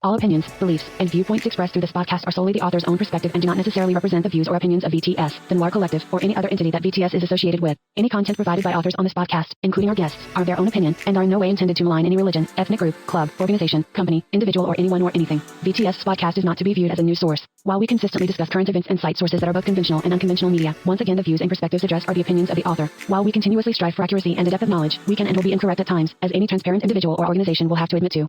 All opinions, beliefs, and viewpoints expressed through this podcast are solely the author's own perspective and do not necessarily represent the views or opinions of VTS, the Noir Collective, or any other entity that VTS is associated with. Any content provided by authors on this podcast, including our guests, are their own opinion and are in no way intended to malign any religion, ethnic group, club, organization, company, individual, or anyone or anything. VTS's podcast is not to be viewed as a news source. While we consistently discuss current events and cite sources that are both conventional and unconventional media, once again the views and perspectives addressed are the opinions of the author. While we continuously strive for accuracy and a depth of knowledge, we can and will be incorrect at times, as any transparent individual or organization will have to admit to.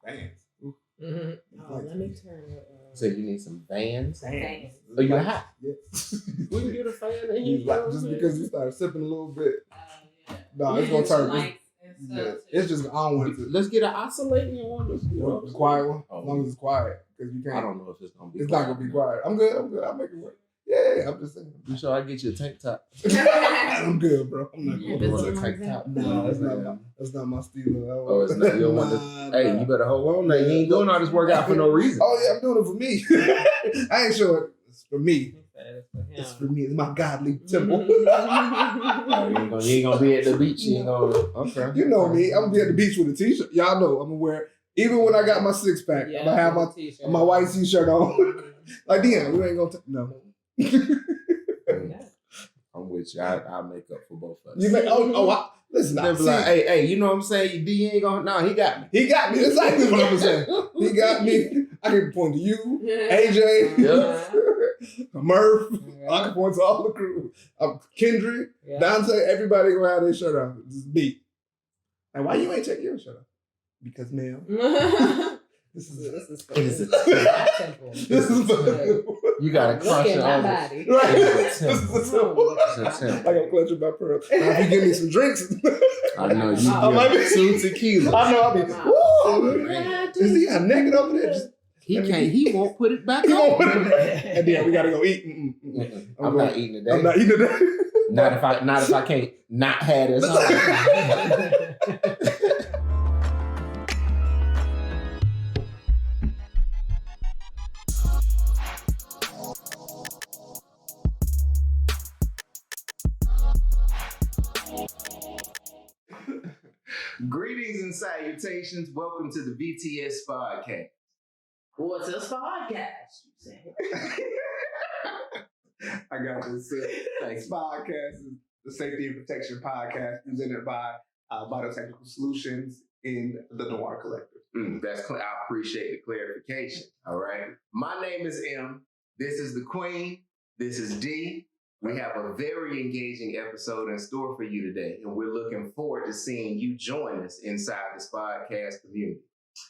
Vans. Oh, let me turn it. So you need some Vans? Vans. Oh, you're hot. Yeah. We can get a fan and He's like, just because you start sipping a little bit. No, it's gonna turn. It's just I don't want it to. Let's get an oscillating one. The quiet one, as long as it's quiet, because you can't. I don't know if it's gonna be. It's not gonna be quiet. I'm good. I'll make it work. Yeah, I'm just saying. You sure I get you a tank top? I'm good, bro. I'm not You good. want a tank top? No, that's not my style. Oh, it's not. You don't want to. Hey, you better hold on. Now you ain't doing all this workout for no reason. Oh yeah, I'm doing it for me. I ain't sure it's for me. It's for me. It's my godly temple. You ain't gonna be at the beach. You ain't gonna. Okay. You know me. I'm gonna be at the beach with a t-shirt. Y'all know I'm gonna wear. Even when I got my six pack, I'm gonna have my white t-shirt on. Like Deanna, we ain't gonna no. I'm with you. I'll make up for both of us. You make listen. They'll be like, hey, you know what I'm saying? D ain't gonna. No, he got me. He got me. That's exactly what I'm saying. He got me. I can point to you, AJ, Murph. I can point to all the crew. Kendrick, Dante. Everybody gonna have their shirt on. Just me. And why you ain't take your shirt off? Because, ma'am. This is temple. This is you gotta crush it my over. body. Right. This This is a temple. I gotta clutch my pearl. Now, if you give me some drinks, I know you. I might be 2 tequila. I know I'll be. Woo! Is he got naked over there? He can't. He won't put it back He won't on. put it. And then we gotta go eat. I'm not eating today. I'm not eating today. Not if I can't not have this. Greetings and salutations. Welcome to the VTS podcast. What's this podcast? You say? I got this. This podcast is the Safety and Protection Podcast presented by Biotechnical Solutions in the Noir Collective. I appreciate the clarification. All right. My name is M. This is the Queen. This is D. We have a very engaging episode in store for you today, and we're looking forward to seeing you join us inside this podcast community.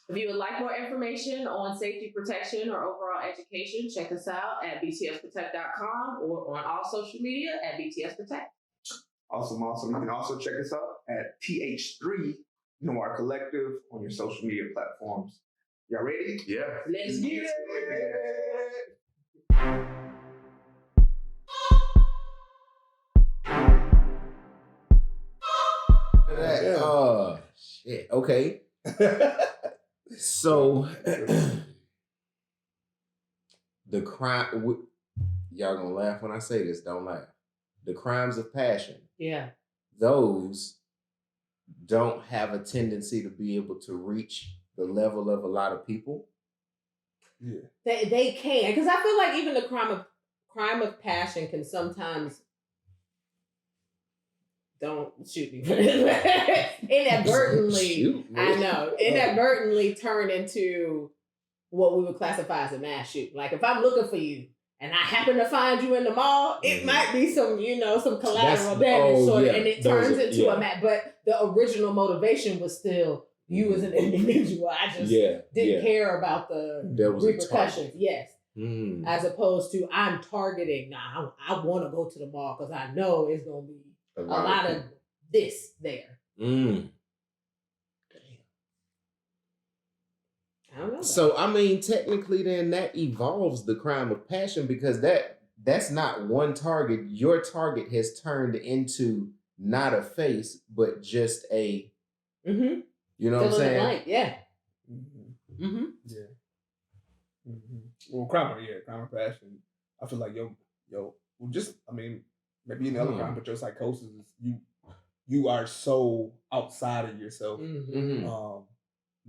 If you would like more information on safety protection or overall education, check us out at btsprotect.com or on all social media at btsprotect. Awesome. You can also check us out at TH3 Noir Collective on your social media platforms. Y'all ready? Yeah. Let's get it. Oh, shit. Okay. So, the crime, y'all gonna laugh when I say this, don't laugh. The crimes of passion, those don't have a tendency to be able to reach the level of a lot of people. Yeah. They can, because I feel like even the crime of passion can sometimes don't shoot me inadvertently. I know inadvertently turn into what we would classify as a mass shoot. Like if I'm looking for you and I happen to find you in the mall, it might be some some collateral damage, and it turns into a mass. But the original motivation was still you as an individual. I just didn't care about the repercussions. Yes. As opposed to I'm targeting. Nah, I want to go to the mall because I know it's gonna be a lot of this there. I don't know. So I mean, technically, then that evolves the crime of passion because that's not one target. Your target has turned into not a face, but just a. You know what I'm saying? Blank. Yeah. Well, crime of passion. I feel like maybe in the other crime, but your psychosis is you are so outside of yourself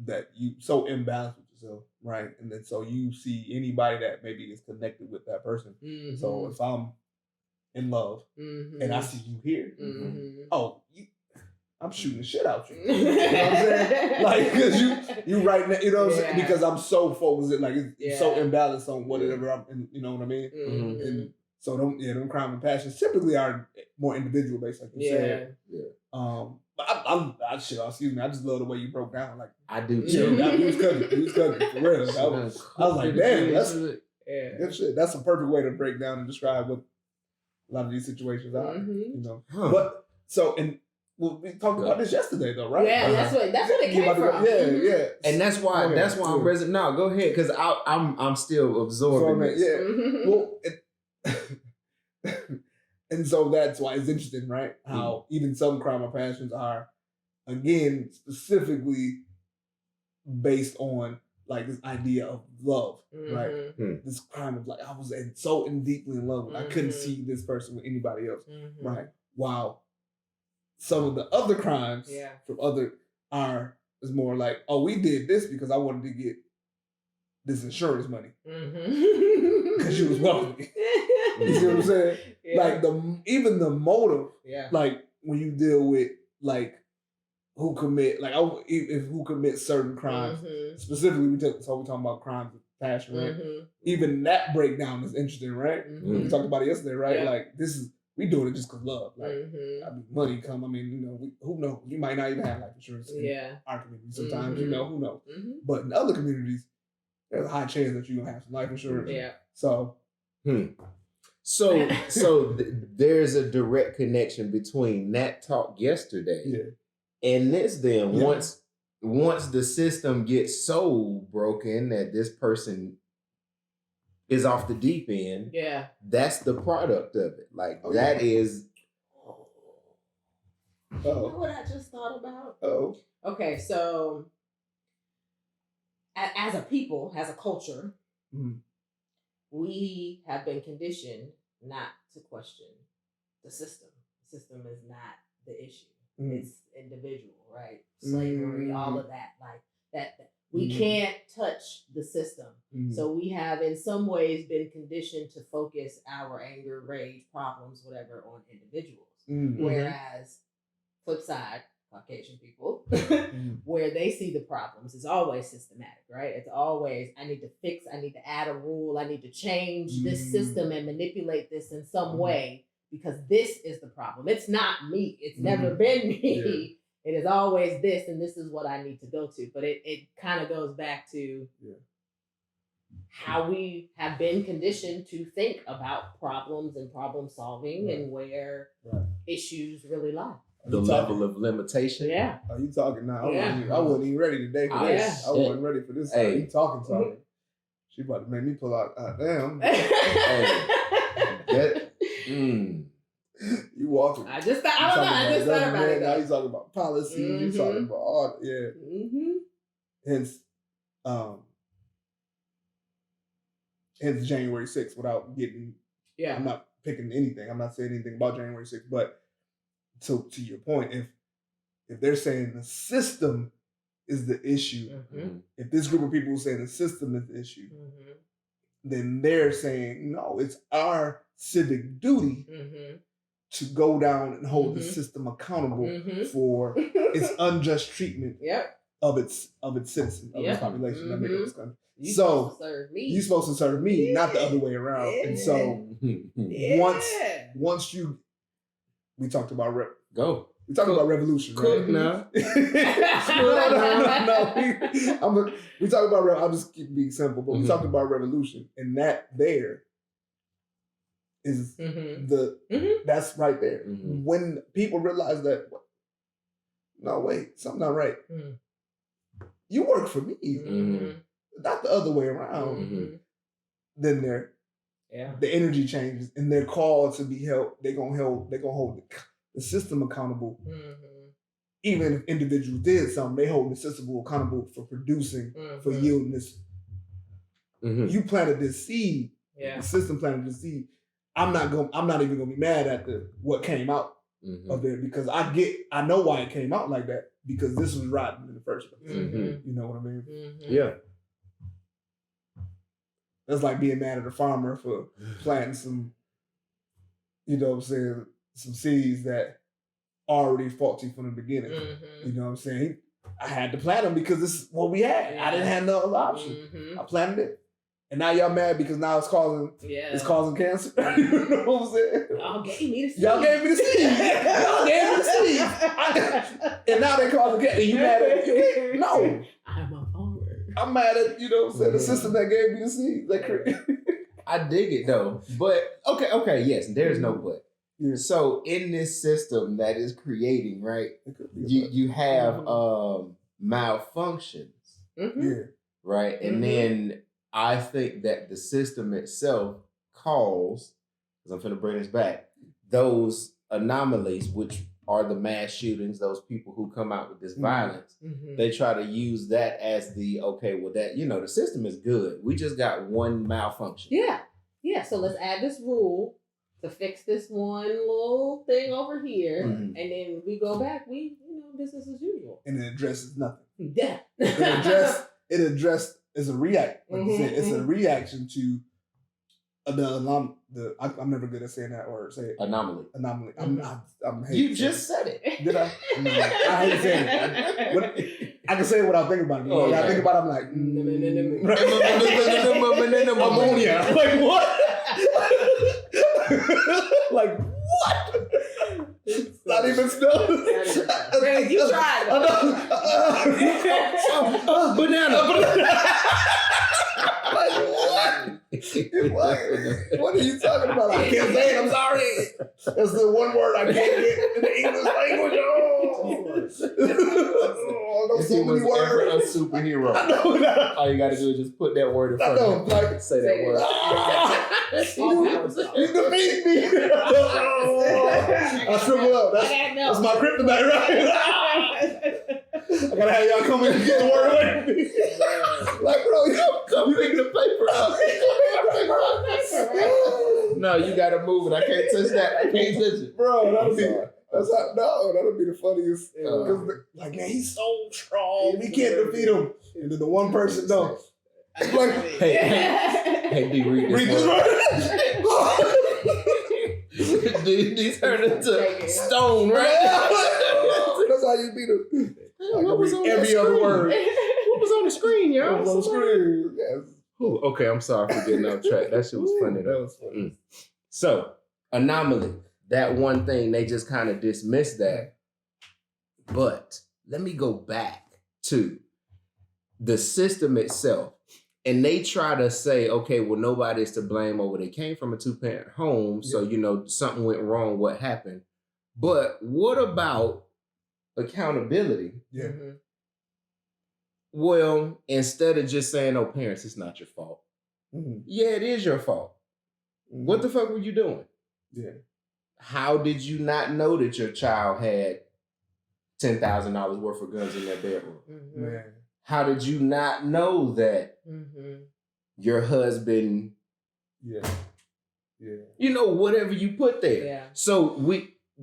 that you so imbalanced with yourself, right? And then so you see anybody that maybe is connected with that person. So if I'm in love and I see you here, I'm shooting the shit out you. You know what I'm saying? Like, because you right now, you know what I'm saying? Because I'm so focused, like, it's so imbalanced on whatever I'm, you know what I mean? And so them crime and passions typically are more individual based, like you said. But I shit, excuse me, I just love the way you broke down. Like, I do too. You was cooking, for real. I was like, damn, that's good shit. That's a perfect way to break down and describe what a lot of these situations are, you know. But so, and we talked about this yesterday, though, right? Yeah, that's what it came from. Yeah. And that's why I'm resident. No, go ahead, because I'm still absorbing it. Yeah. Well, and so that's why it's interesting, right? How even some crime or passions are, again, specifically based on like this idea of love, right? This crime of like I was so deeply in love with, I couldn't see this person with anybody else, right? Wow. Some of the other crimes from other is more like, oh, we did this because I wanted to get this insurance money because you was wealthy. You see what I'm saying? Like even the motive, like when you deal with like who commit who commit certain crimes, specifically we're talking about crimes of passion, right? Even that breakdown is interesting, right? We talked about it yesterday, right? Like we doing it just because love. Like, I mean, money come. I mean, you know, who knows? You might not even have life insurance in our community. Sometimes, you know, who knows? But in other communities, there's a high chance that you're going to have some life insurance. Yeah. So. So there's a direct connection between that talk yesterday and this then. Once the system gets so broken that this person is off the deep end, that's the product of it. Like that is. You know what I just thought about? Okay, so as a people, as a culture, we have been conditioned not to question the system. The system is not the issue. It's individual, right? Slavery, all of that, like that. We can't touch the system. So we have in some ways been conditioned to focus our anger, rage, problems, whatever, on individuals. Whereas, flip side, Caucasian people, where they see the problems is always systematic, right? It's always, I need to fix, I need to add a rule, I need to change this system and manipulate this in some way because this is the problem. It's not me. It's never been me. It is always this, and this is what I need to go to. But it kind of goes back to how we have been conditioned to think about problems and problem solving and where issues really lie. The level of limitation. Yeah. Are you talking now? I wasn't even ready today for this. I wasn't ready for this. Hey. You talking. She about to make me pull out. Damn. You walking. I just thought about it. Now you talking about policy. You talking about all Hence January 6th without getting. I'm not picking anything. I'm not saying anything about January 6th, but to your point, if they're saying the system is the issue, if this group of people are saying the system is the issue, then they're saying no, it's our civic duty to go down and hold the system accountable for its unjust treatment of its citizens, of its population that make up this country. You're supposed to serve me, not the other way around. And so once you, we talked about we talked about revolution, right? Cook now. No. We talked about. I'll just keep being simple, but we talked about revolution, and that there is that's right there. When people realize that, no, wait, something not right. You work for me, not the other way around. Then the energy changes, and they're called to be held. They're gonna hold the system accountable. Even if individuals did something, they hold the system accountable for producing, for yielding this. You planted this seed. The system planted the seed. I'm not even gonna be mad at what came out of there because I know why it came out like that because this was rotten in the first place. Mm-hmm. You know what I mean? Mm-hmm. Yeah. That's like being mad at a farmer for planting some, you know what I'm saying, some seeds that already faulty from the beginning. Mm-hmm. You know what I'm saying? I had to plant them because this is what we had. Yeah. I didn't have no other option. Mm-hmm. I planted it. And now y'all mad because now it's causing cancer. You know what I'm saying? Y'all gave me the seed. Y'all gave me the seed. Y'all gave me the seed. And now they causing cancer. And you mad at me? No. I'm a farmer. I'm mad at, you know what I'm saying, the system that gave me the seed. I dig it though. But okay, yes, there's no but. Yeah. So in this system that is creating, right, you have malfunctions, Yeah. right? And then I think that the system itself calls, because I'm finna bring this back, those anomalies, which are the mass shootings, those people who come out with this violence, they try to use that as the, the system is good. We just got one malfunction. Yeah. Yeah. So let's add this rule to fix this one little thing over here. And then we go back, business as usual. And it addresses nothing. Yeah. It addressed, it's a react. Like you said, it's a reaction to I'm never good at saying that word. Say it. Anomaly. I'm you just said it. Did I? No, I hate saying it. I can say it without thinking about it. When I think about it, I'm like, ammonia. Like what? Like what? Not even snow. You tried. Banana. What are you talking about? I can't say it. I'm sorry. That's the one word I can't get in the English language. Those so many words. A superhero. I know that. All you gotta do is just put that word in front of you. Like, say that word. You defeat me. I shrivel up. That's my kryptonite, right? I gotta have y'all come in and get the word away from me. Like, bro, come pick the paper up. No, you gotta move it. I can't touch that. I can't touch it. Bro, that'll be the funniest. Like, man, he's so strong. We can't defeat him. And then the one person, no. Like, hey, D, read this word. These turned into stone, right? That's how you beat him. What was on every other word. What was on the screen, y'all? What was on the screen? Yes. Ooh, okay, I'm sorry for getting off track. That shit was funny. That was funny. So, anomaly. That one thing, they just kind of dismissed that. But let me go back to the system itself. And they try to say, okay, well, nobody's to blame over they came from a 2-parent home. So, something went wrong. What happened? But what about accountability? Yeah. Well, instead of just saying, oh, parents, it's not your fault. Yeah, it is your fault. What the fuck were you doing? Yeah. How did you not know that your child had $10,000 worth of guns in their bedroom? Man. How did you not know that your husband, whatever you put there. Yeah. So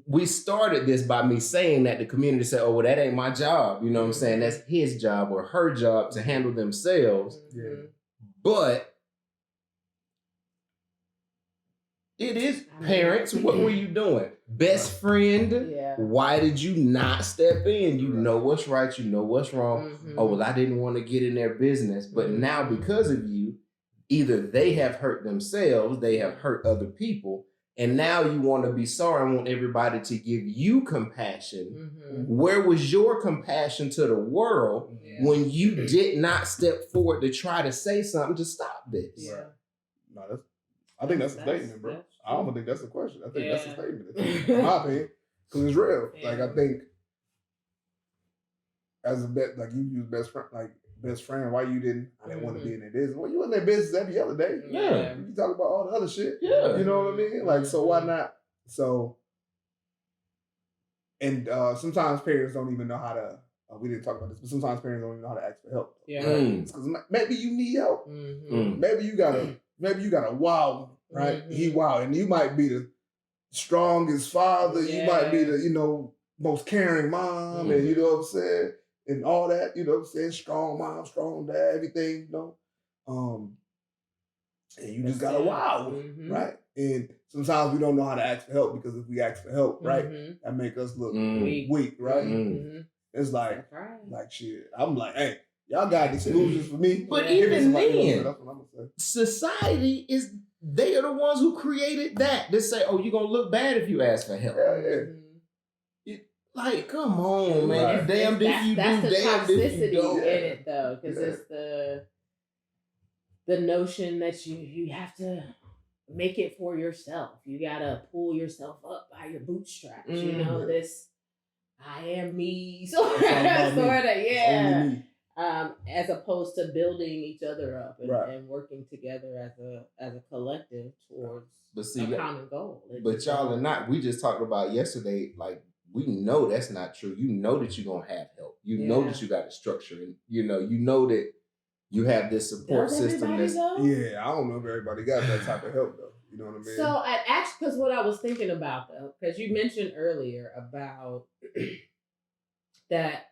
we started this by me saying that the community said, oh, well, that ain't my job. You know what I'm saying? That's his job or her job to handle themselves. But it is parents. What were you doing? Best friend. Why did you not step in? You know what's right. You know what's wrong. Oh, well, I didn't want to get in their business. But now because of you, either they have hurt themselves, they have hurt other people. And now you want to be sorry and want everybody to give you compassion. Where was your compassion to the world when you did not step forward to try to say something to stop this? No, I think that's a statement, bro. I don't think that's a question. I think that's a statement. In my opinion, because it's real. Like, I think as a like you use best friend, why you didn't? I didn't want to be in their business. Well, you in their business every other day. Yeah. You talk about all the other shit. Yeah. You know what I mean? Like, so why not? So, and sometimes parents don't even know how to. We didn't talk about this, but sometimes parents don't even know how to ask for help. Because maybe you need help. Maybe you got a wow, right? He wow, and you might be the strongest father. Yeah. You might be the, you know, most caring mom, and you know what I'm saying, and all that. You know what I'm saying, strong mom, strong dad, everything. You know, and you just got a wild one, right? And sometimes we don't know how to ask for help, because if we ask for help, right, that make us look weak, right? It's like, like shit. I'm like, hey, y'all got the solutions for me. But even then, that's what I'm gonna say. Society is, they are the ones who created that. They say, oh, you're gonna look bad if you ask for help. Like, come on, man. Right. You damned if you do, damned if you don't. That's the toxicity in it, though, because it's the notion that you have to make it for yourself. You gotta pull yourself up by your bootstraps. You know, this I am me sort of, yeah. As opposed to building each other up and working together as a collective towards a common goal. But y'all are not. We just talked about yesterday, like, we know that's not true. You know that you're gonna have help. You know that you got a structure, and you know that you have this support system. I don't know if everybody got that type of help though. You know what I mean? So because what I was thinking about though, because you mentioned earlier about that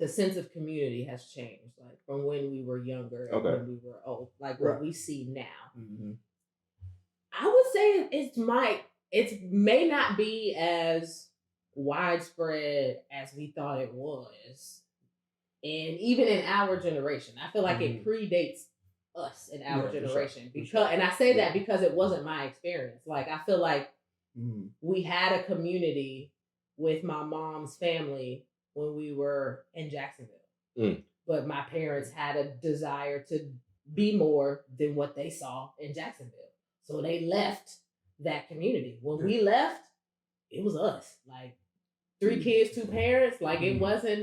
the sense of community has changed, like from when we were younger and when we were old, like what we see now. I would say it may not be as widespread as we thought it was. And even in our generation, I feel like it predates us in our generation. And I say that because it wasn't my experience. Like, I feel like we had a community with my mom's family when we were in Jacksonville. But my parents had a desire to be more than what they saw in Jacksonville. So they left that community. When we left, it was us. Like, 3 kids, 2 parents. Like, it wasn't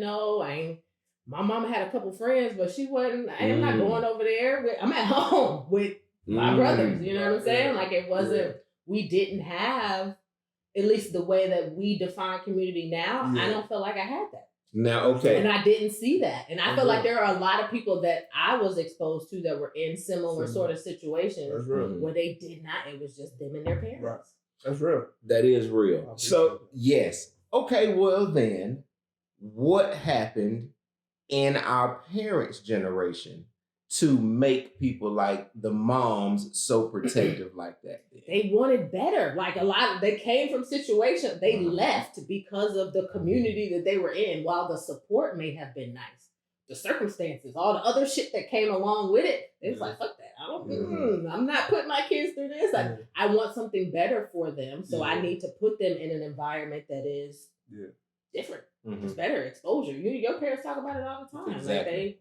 my mama had a couple friends, but she wasn't, I'm not going over there. I'm at home with my brothers. You know what I'm saying? Like, it wasn't, we didn't have, at least the way that we define community now, I don't feel like I had that. Now, okay. And I didn't see that. And I feel like there are a lot of people that I was exposed to that were in similar sort of situations where they did not, it was just them and their parents. Right. That's real. That is real. So, yes. Okay, well then, what happened in our parents' generation to make people like the moms so protective like that? They wanted better. Like, they came from situations, they left because of the community that they were in. While the support may have been nice, the circumstances, all the other shit that came along with it, it's like, fuck that. I'm not putting my kids through this. I want something better for them. So I need to put them in an environment that is different. It's better exposure. Your parents talk about it all the time. Exactly.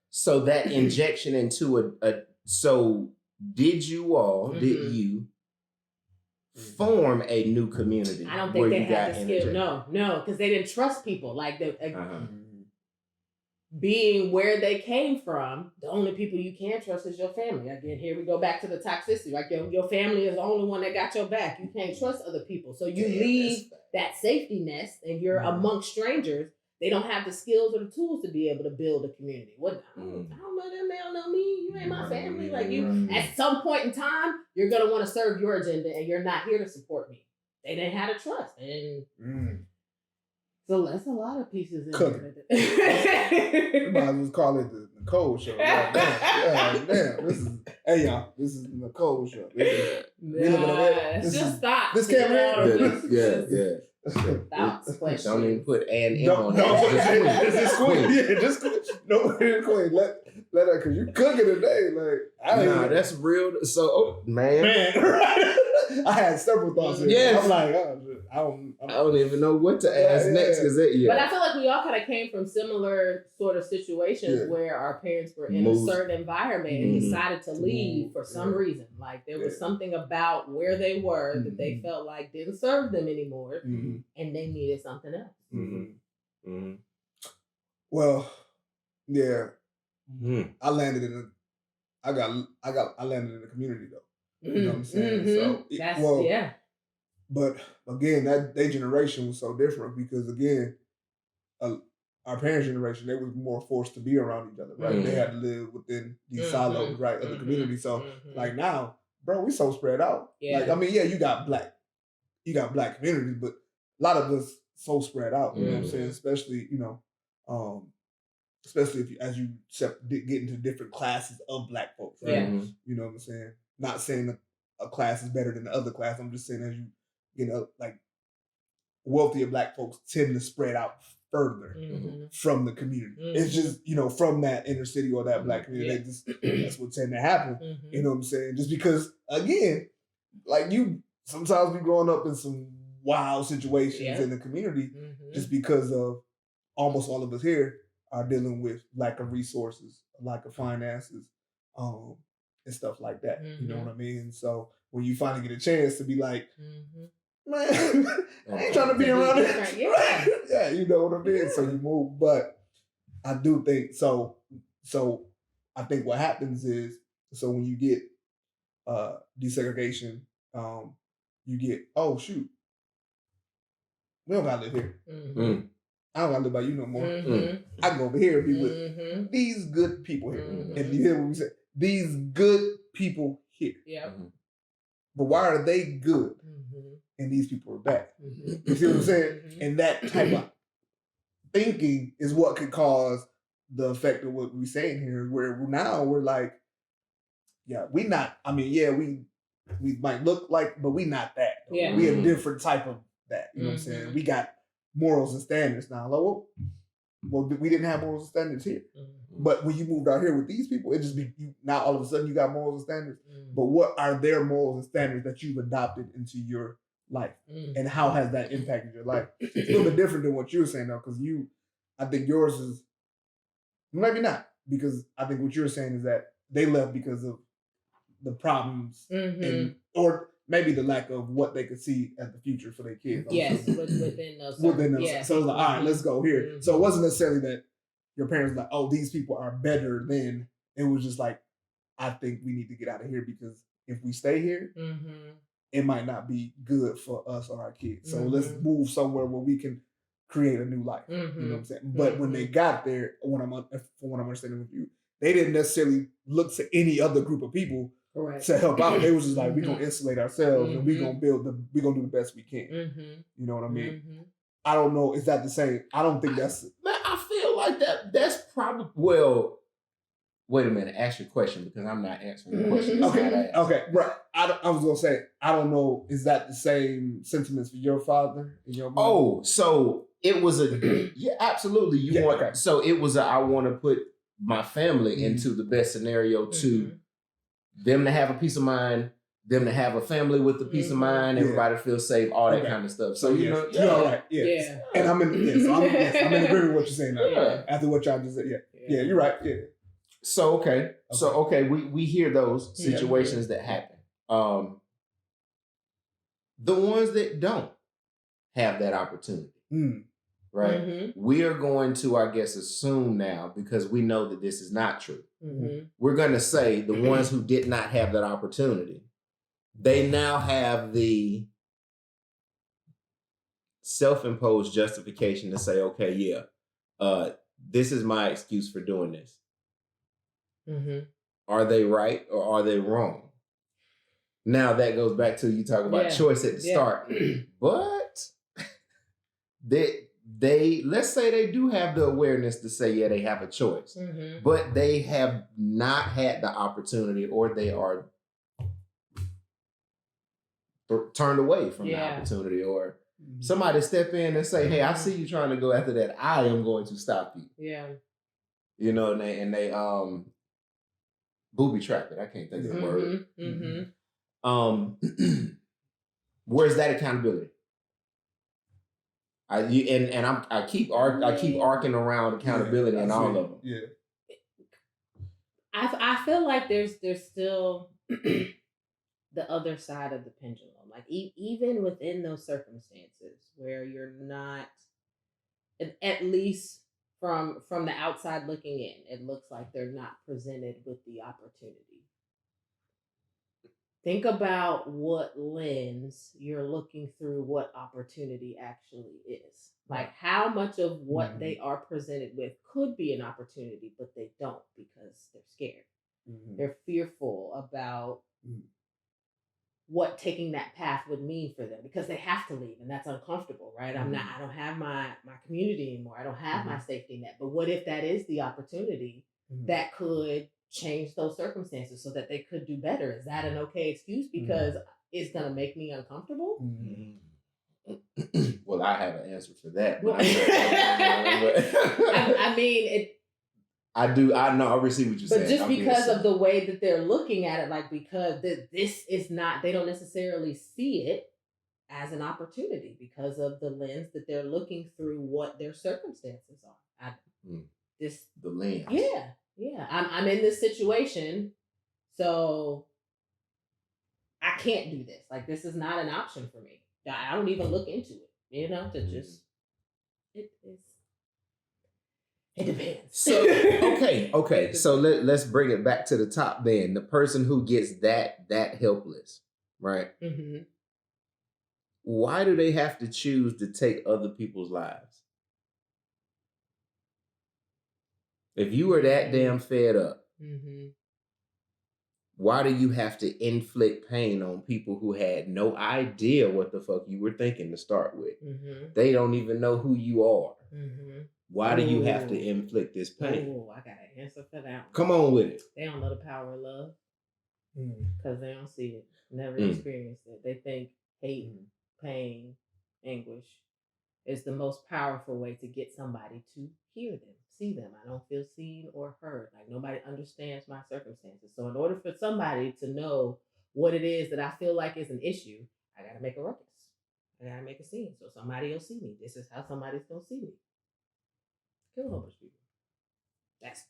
So that injection into so did you form a new community? I don't think they had the skill. No, because they didn't trust people. Like, being where they came from, the only people you can trust is your family. Again, here we go back to the toxicity. Like, your family is the only one that got your back. You can't trust other people. So you leave that safety nest and you're amongst strangers. They don't have the skills or the tools to be able to build a community. I don't know them, they don't know me. You ain't my family. Like, you, at some point in time, you're going to want to serve your agenda and you're not here to support me. They didn't have to trust. And so that's a lot of pieces in there. You might as well call it the Nicole Show. Damn. Hey y'all, this is the Nicole Show. Stop. This camera. Don't even put an M on it. Just queen. Yeah, just queen. No, queen. Let her, cause you cooking today. Like, that's real. So, man. I had several thoughts. Yes. I'm like, I don't even know what to ask next. But I feel like we all kind of came from similar sort of situations where our parents were in a certain environment and decided to leave for some reason. Like, there was something about where they were that they felt like didn't serve them anymore, and they needed something else. Well, yeah, I landed in I landed in the community though. You know what I'm saying? But again, their generation was so different because again, our parents' generation, they were more forced to be around each other, right? They had to live within these silos, right, of the community. So like now, bro, we so spread out. Like, I mean, you got black you got black communities, but a lot of us so spread out. You know what I'm saying? Mhm. Especially especially if you, as you get into different classes of black folks, right? Yeah. You know what I'm saying? Not saying a class is better than the other class. I'm just saying as you like wealthier black folks tend to spread out further from the community. It's just, from that inner city or that black community, that's what tend to happen. You know what I'm saying? Just because, again, like sometimes we growing up in some wild situations in the community just because of almost all of us here are dealing with lack of resources, lack of finances, and stuff like that. You know what I mean? So when you finally get a chance to be like, man, I ain't trying to be around it. Yeah, you know what I mean? So you move. But I do think so I think what happens is, so when you get desegregation, you get, oh shoot, we don't gotta live here. I don't gotta live by you no more. I can go over here and be with these good people here. And you hear what we say? These good people here. Yeah. But why are they good? And these people are bad. You see what I'm saying? And that type of thinking is what could cause the effect of what we're saying here, where now we're like, yeah, we not, I mean, yeah, we might look like, but we not that. Yeah. We a different type of that. You know what I'm saying? We got morals and standards now. Like, well, we didn't have morals and standards here. But when you moved out here with these people, it just be now all of a sudden you got morals and standards. But what are their morals and standards that you've adopted into your life? And how has that impacted your life? It's a little bit different than what you were saying though, because I think yours is maybe not, because I think what you're saying is that they left because of the problems or maybe the lack of what they could see as the future for their kids. Yes, within those. Yeah. So it was like, all right, let's go here. So it wasn't necessarily that your parents were like, oh, these people are better than. It was just like, I think we need to get out of here because if we stay here, it might not be good for us or our kids. So let's move somewhere where we can create a new life. You know what I'm saying? But when they got there, from what I'm understanding with you, they didn't necessarily look to any other group of people to help out. They was just like, we're gonna insulate ourselves and we're gonna do the best we can. You know what I mean? I don't know. Is that the same? I don't think that's. Man, I feel like that's probably, well, wait a minute. Ask your question because I'm not answering the question. Okay, right. I was gonna say, I don't know. Is that the same sentiments for your father and your mother? Oh, so it was absolutely. So it was I want to put my family into the best scenario to them to have a peace of mind, them to have a family with a peace of mind, everybody feels safe, all that kind of stuff. So you know, you're all right. Yeah. And I'm in agreement with what you're saying now. After what y'all just said, yeah, you're right. Yeah. So okay, we hear those situations that happen. The ones that don't have that opportunity, right? We are going to, I guess, assume now, because we know that this is not true. We're going to say the ones who did not have that opportunity, they now have the self-imposed justification to say, okay, this is my excuse for doing this. Are they right or are they wrong? Now that goes back to you talking about choice at the start. But they let's say they do have the awareness to say, they have a choice. But they have not had the opportunity, or they are turned away from the opportunity, or somebody step in and say, hey, I see you trying to go after that. I am going to stop you. Yeah. You know, and they booby trapped it. I can't think of the word. Where's that accountability? I keep arcing around accountability and all of them. Yeah. I feel like there's still the other side of the pendulum. Like even within those circumstances where you're not, at least from the outside looking in, it looks like they're not presented with the opportunity. Think about what lens you're looking through, what opportunity actually is. Like how much of what they are presented with could be an opportunity, but they don't because they're scared. They're fearful about what taking that path would mean for them, because they have to leave and that's uncomfortable, right? I don't have my community anymore. I don't have my safety net. But what if that is the opportunity that could change those circumstances so that they could do better? Is that an okay excuse because it's going to make me uncomfortable? Well, I have an answer for that. But I mean, I do. I know. I receive what you're saying. But just because of the way that they're looking at it, like because this is not, they don't necessarily see it as an opportunity because of the lens that they're looking through what their circumstances are. The lens. Yeah. I'm in this situation, so I can't do this. Like, this is not an option for me. I don't even look into it, to just, it depends. So okay. So let's bring it back to the top then. The person who gets that helpless, right? Mm-hmm. Why do they have to choose to take other people's lives? If you were that damn fed up, why do you have to inflict pain on people who had no idea what the fuck you were thinking to start with? They don't even know who you are. Why do you have to inflict this pain? Oh, I got an answer for that one. Come on with it. They don't know the power of love because they don't see it, never experienced it. They think hate, pain, anguish is the most powerful way to get somebody to hear them, see them. I don't feel seen or heard. Like, nobody understands my circumstances. So in order for somebody to know what it is that I feel like is an issue, I got to make a ruckus. I got to make a scene so somebody will see me. This is how somebody's going to see me. Kill a whole bunch of people.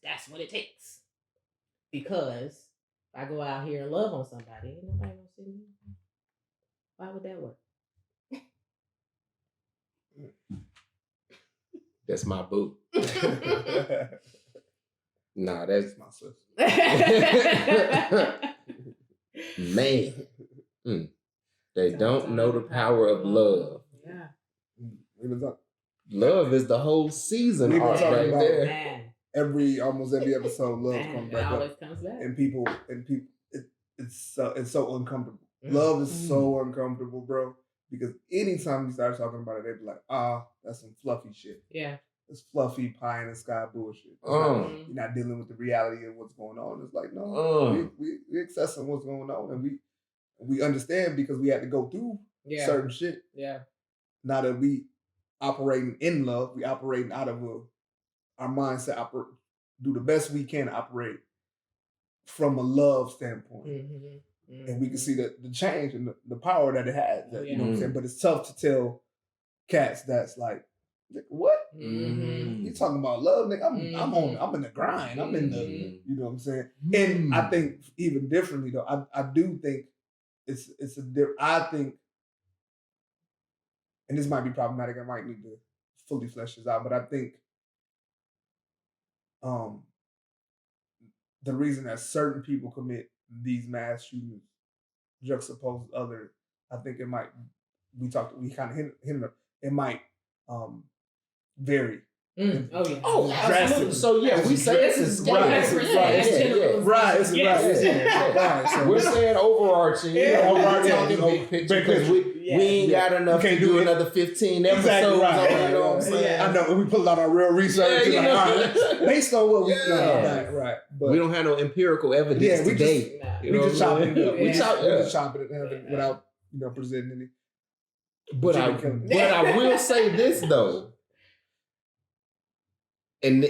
That's what it takes. Because if I go out here and love on somebody, ain't nobody gonna see me. Why would that work? That's my boo. Nah, that's my sister. Man. They don't know the power of love. Yeah. Love is the whole season art right there. Man. Almost every episode, love comes back up. Comes back. And people, it's so uncomfortable. Love is so uncomfortable, bro. Because anytime you start talking about it, they be like, that's some fluffy shit. Yeah. It's fluffy pie in the sky bullshit. You're not dealing with the reality of what's going on. It's like, no, we accessing what's going on, and we understand because we had to go through certain shit. Yeah. Now that we operating in love, we operating out of our mindset, do the best we can operate from a love standpoint. And we can see the change and the power that it has. You know what I'm saying? But it's tough to tell cats that's like, what? You talking about love, nigga? I'm in the grind. I'm in the, you know what I'm saying? And I think even differently though, I do think I think, and this might be problematic, I might need to fully flesh this out, but I think the reason that certain people commit these mass shootings juxtaposed others, I think it might, we kind of hinted, it might vary. Drastically. So we say it's a scale. Right. So we're saying overarching, overarching big picture because we ain't got enough to do another 15 episodes. Right. You know what I'm saying? I know. We put out our real research. Based on what we know. Right. But we don't have no empirical evidence today. We just chop it up. We just chop it up without presenting any. But I will say this though. And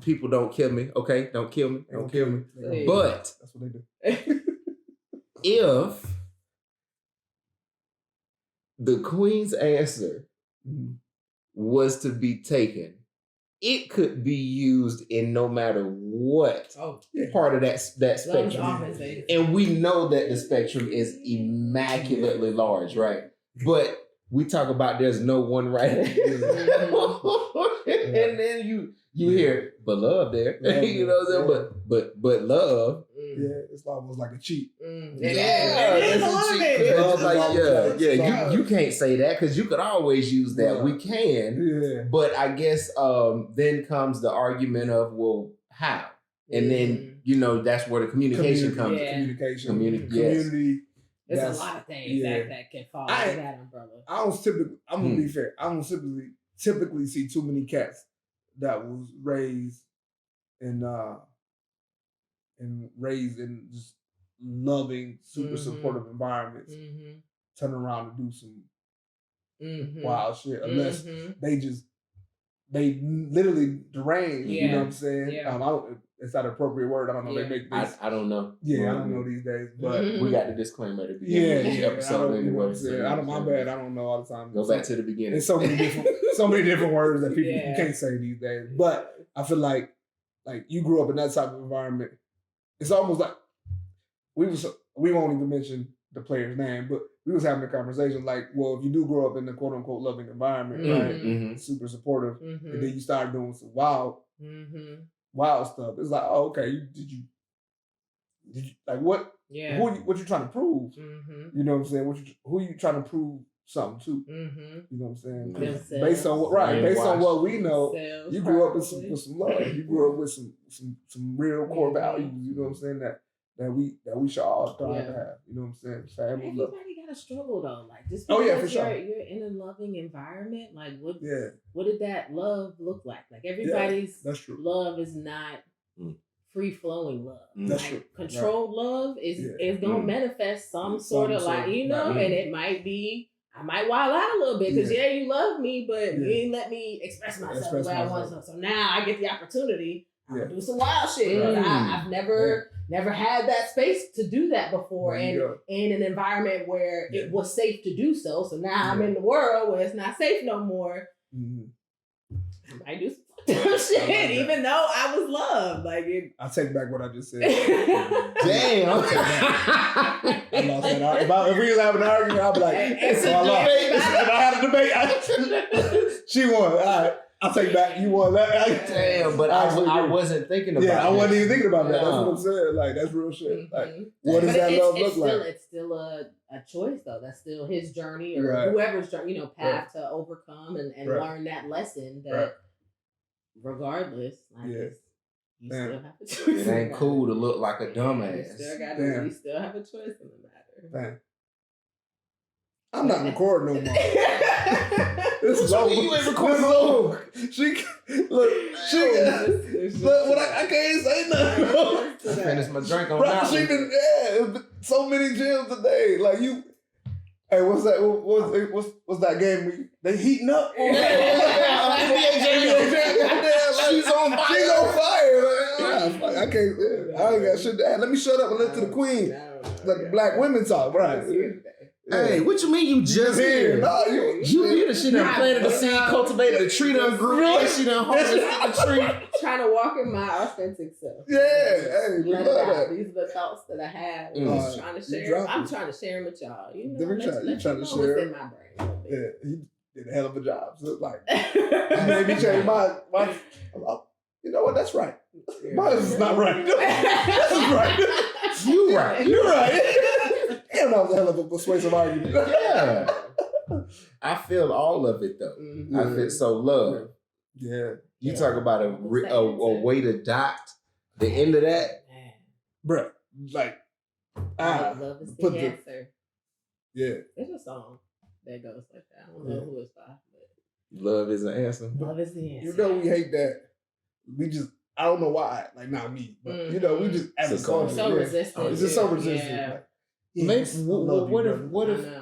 people don't kill me, okay? Don't kill me. But that's what they do. If the Queen's answer was to be taken, it could be used in no matter what part of that spectrum. And we know that the spectrum is immaculately large, right? But we talk about there's no one right and then you hear but love there. You know what I'm saying? But love. It's almost like a cheat. It's a cheat. You can't say that because you could always use that. We can. But I guess then comes the argument of, well, how? And then that's where the communication comes. Community. It's a lot of things that can fall under that umbrella. I'm gonna be fair. I don't typically see too many cats that was raised in just loving, super supportive environments turn around and do some wild shit unless they literally deranged. You know what I'm saying? Yeah. It's not an appropriate word. I don't know. They make this. I don't know. Yeah, I don't know these days. But we got the disclaimer at the beginning of the episode anyway. My bad. I don't know all the time. Go back to the beginning. There's so many different words that people you can't say these days. But I feel like you grew up in that type of environment. It's almost like we won't even mention the player's name, but we was having a conversation like, well, if you do grow up in the quote unquote loving environment, right, super supportive, and then you start doing some wild stuff. It's like, oh, okay, did you like what? Yeah. What you trying to prove? You know what I'm saying? Who you trying to prove something to? You know what I'm saying? Based on what we know, you grew up with some love. You grew up with some real core values. You know what I'm saying? That we should all strive to have. You know what I'm saying? Family Everybody love. got to struggle though. Like just for because sure. You're in a loving environment. Like what did that love look like? Like everybody's love is not free flowing love. That's like true. Controlled love is gonna manifest some sort of like, you know, and it might be I might wild out a little bit because you love me, but you ain't let me express myself the way I want to. So now I get the opportunity to do some wild shit. I've never had that space to do that before, and in an environment where it was safe to do so. So now I'm in the world where it's not safe no more. I might do some shit, even though I was loved. Like I take back what I just said. Damn. I lost that argument. If we was having an argument, I'd be like, so I lost. If I had a debate, she won. All right. I'll take back. You won that. Damn, but I wasn't thinking about that. Yeah, I wasn't even thinking about that. That's what I'm saying. Like, that's real shit. Like, what does that love look like? It's still a choice, though. That's still his journey or whoever's journey, path to overcome and learn that lesson that regardless, like, you still have a choice. It ain't cool to look like a dumbass. You still have a choice in the matter. Damn. I'm not recording no more. This is over. You ain't recording no. Look, I can't say nothing. Finish my drink on that. She been so many gems today. Like you. Hey, what's that? What's that game? They heating up. She's on fire. She's on fire. I can't. I ain't got shit to add. Let me shut up and listen to the queen. Let the black women talk. Right. Hey, what you mean you just here? No, you the shit done planted the seed, cultivated the tree, done grew, and she done harvested the tree. Trying to walk in my authentic self. Yeah, hey, we love that. These are the thoughts that I have. I'm trying to share. I'm trying to share them with y'all. You know, let you know what's in my brain. Yeah, he did a hell of a job. So it's like, you made me change my. You know what? That's right. Mine is not right. This is right. You right. You're right. Damn, that was a hell of a persuasive argument. Yeah. I feel all of it though. I feel so love. Yeah. You talk about a way to dot the end of that. Bruh, like, love is the answer. Yeah. There's a song that goes like that. I don't know who it's by. But love is the answer. Love is the answer. You know we hate that. We just, I don't know why. Like, not me. But, you know, we just, as a culture. So resistant. It's just so resistant. Yeah. Like, maybe,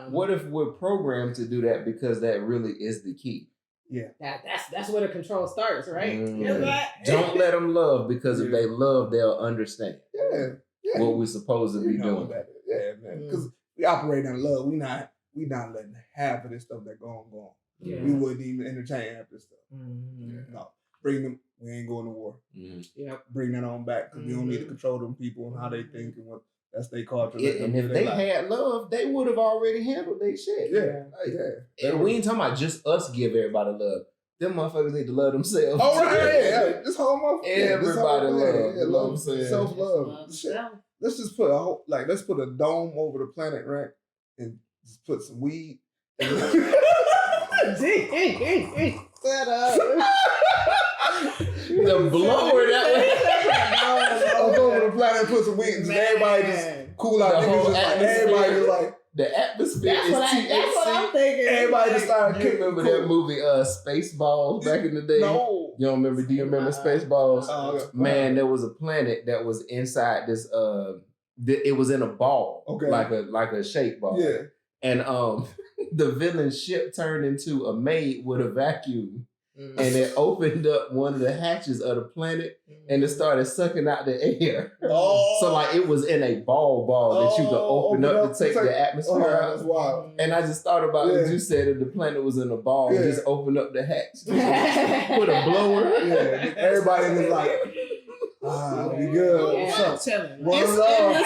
what if we're programmed to do that because that really is the key? Yeah, that's where the control starts, right? Don't let them love because if they love, they'll understand. Yeah. What we're supposed to be doing. Yeah, man. Because we operate on love. We not letting half of this stuff that go on. Yeah. We wouldn't even entertain half this stuff. No, bring them. We ain't going to war. Bring that on back because we don't need to control them people and how they think and what. That's their culture. And if they had love, they would have already handled their shit. Yeah. And we ain't talking about just us give everybody love. Them motherfuckers need to love themselves. Oh, right. Yeah. This whole motherfucker. Everybody love themselves. Self-love. Let's just put let's put a dome over the planet, right? And just put some weed. Set up. The blower that way. Over the planet, put some weed, and everybody just cool out. Everybody just like the atmosphere That's is what I'm thinking. Everybody just started You remember that movie, Spaceballs, back in the day? No. You don't remember? Do you remember Spaceballs? Okay. Man, there was a planet that was inside this. It was in a ball, Okay. like a shake ball. Yeah. And the villain ship turned into a maid with a vacuum, and it opened up one of the hatches of the planet, and it started sucking out the air. Oh. So like it was in a ball that you could open up to take the atmosphere out. That's wild. And I just thought about what you said, if the planet was in a ball, just open up the hatch, put a blower. Yeah, everybody was like, we good. What's up? One love.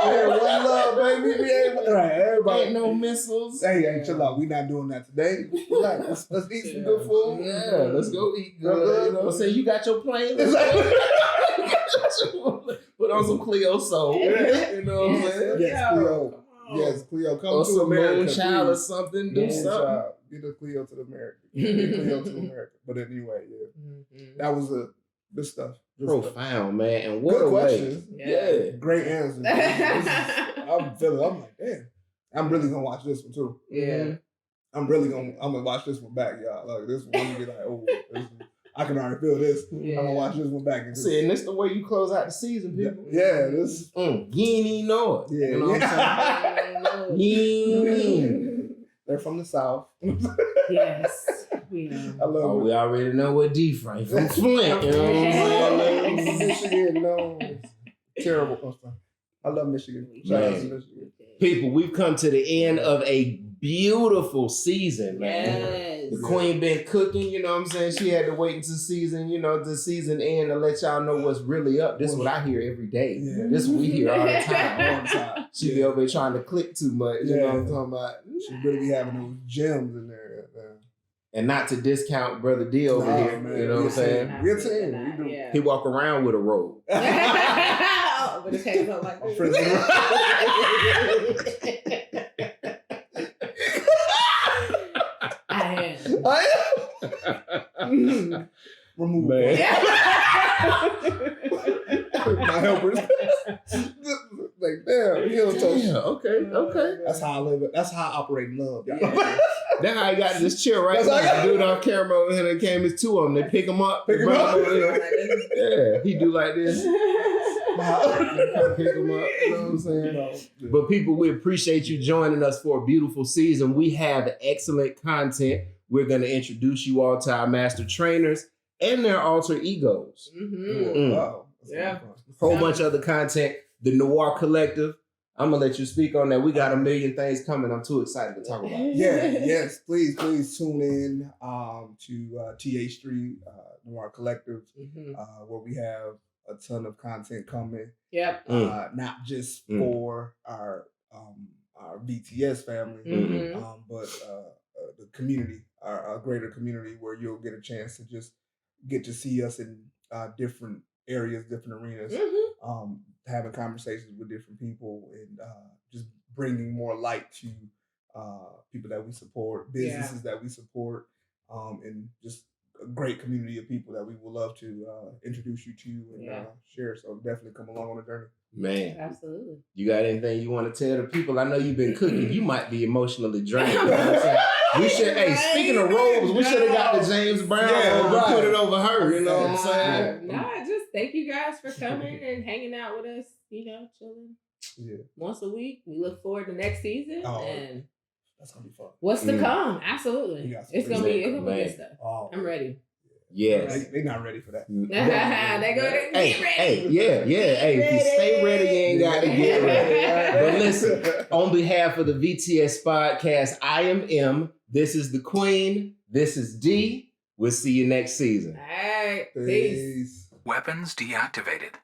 Yeah, one love, baby. We ain't, right, everybody. Ain't no missiles. Hey, chill out. We not doing that today. Relax. Let's eat some good food. Yeah, let's go eat good. You know what I'm saying? You got your plane. Put on some Cleo soul. Yeah. You know what I'm saying? Yes, Cleo. Yes, Cleo. Come Or to some America. moonchild or something. Do something. Get a Cleo to America. Get Cleo to America. But anyway, that was good stuff. Profound, man. And what good a questions. way. Yeah. Great answers. I'm feeling. I'm like, damn. I'm really gonna watch this one too. Yeah. I'm gonna watch this one back, y'all. Like this one, you be like, oh, I can already feel this. Yeah. I'm gonna watch this one back. See, and this the way you close out the season, people. Yeah, this. You ain't even know it. Yeah, You know what I'm saying? You They're from the South. Yes. We know. I love it. we already know what D-Frame from Flint. You know what I'm saying? Michigan, no, it's terrible. I love Michigan. Shout out to Michigan. People, we've come to the end of a beautiful season, man. Yes. The queen been cooking, you know what I'm saying? She had to wait until the season end to let y'all know what's really up. This is what I hear every day. Yeah. This is what we hear all the time. All the time. She be over there trying to click too much, you know what I'm talking about? She really be having those gems in there. And not to discount Brother D over here, Man. you know what I'm saying? We're a team. We do. Yeah. He walk around with a robe. But his hands up like Friends of I am. Remove Man. my helpers. Like, damn, he don't touch. Yeah, okay. That's how I live it. That's how I operate in love. Y'all. That's how he got to this chair right That's how I now. got- The dude off camera over here that came, it's two of them. They pick him up. Pick him bring up. over here. Yeah, he do like this. Pick him up, you know what I'm saying? But people, we appreciate you joining us for a beautiful season. We have excellent content. We're going to introduce you all to our master trainers and their alter egos. Mm-hmm. Wow. Yeah. Whole bunch of other content. The Noir Collective. I'm going to let you speak on that. We got a million things coming. I'm too excited to talk about it. Yes. Please tune in to TA Street, Noir Collective, where we have a ton of content coming. Yep. Not just for our BTS family, but the community, our greater community, where you'll get a chance to just get to see us in different areas, different arenas, having conversations with different people, and just bringing more light to people that we support, businesses that we support, and just a great community of people that we would love to introduce you to and share. So definitely come along on the journey. Man, absolutely. You got anything you want to tell the people? I know you've been cooking. You might be emotionally drained. You know what I'm saying? We should. Hey, speaking of robes, we should have got the James Brown robe and put it over her. You know what I'm saying? No, just thank you guys for coming and hanging out with us. You know, chilling once a week. We look forward to next season and that's gonna be fun. What's to come? Absolutely, it's gonna be good stuff. I'm ready. Yes. They're not ready for that. They go to get ready. Hey, if you stay ready, you ain't got to get ready. But listen, on behalf of the VTS podcast, I am M. This is the Queen. This is D. We'll see you next season. All right. Peace. Weapons deactivated.